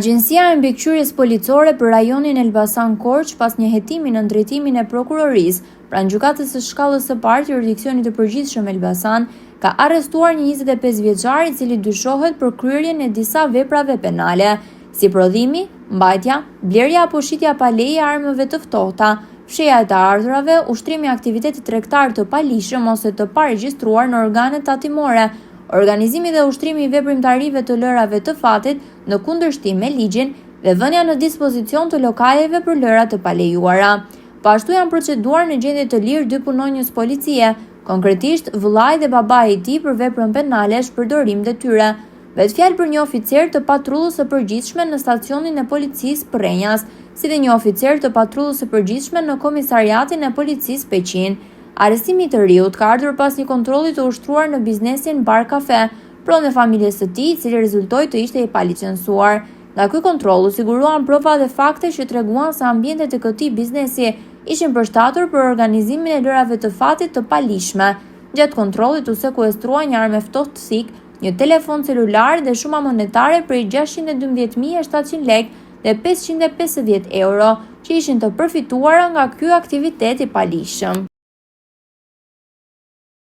Agjencia e mbikëqyrjes policore për rajonin Elbasan Korç, pas një hetimi në drejtimin e prokurorisë pranë gjykatës së shkallës së parë të jurisdiksionit të përgjithshëm Elbasan, ka arrestuar një 25 vjeçar i cili dyshohet për kryerjen e disa veprave penale, si prodhimi, mbajtja, blerja apo shitja pa leje e armëve të ftohta, fshehja e të ardhurave, ushtrimi aktiviteti tregtar të palishëm ose të paregjistruar në organet tatimore, organizimi dhe ushtrimi i veprimtarive të lërave të fatit në kundërshtim me ligjin dhe vënia në dispozicion të lokaleve për lëra të palejuara. Po ashtu janë proceduar në gjendje të lirë dy punonjës policie, konkretisht vëllai dhe babai i tij për veprën penale shpërdorim detyre. Vetë fjalë për një oficer të patrullës së përgjithshme në stacionin e policisë Prrenjas, si dhe një oficer të patrullës së përgjithshme në komisariatin e policisë Peqin. Arrestimi i të riut ka ardhur pas një kontrolli të ushtruar në biznesin Bar Kafe, pronë familjes së tij, i cili rezultoi të ishte i palicencuar. Nga ky kontroll u siguruan prova dhe fakte që treguan se ambientet e këtij biznesi ishin përshtatur për organizimin e lërave të fatit të palishme. Gjatë kontrollit u sekuestrua një armë ftohtësik, një telefon celular dhe shuma monetare prej 612.700 lekë dhe 550 euro, që ishin të përfituara nga ky aktivitet i palishëm.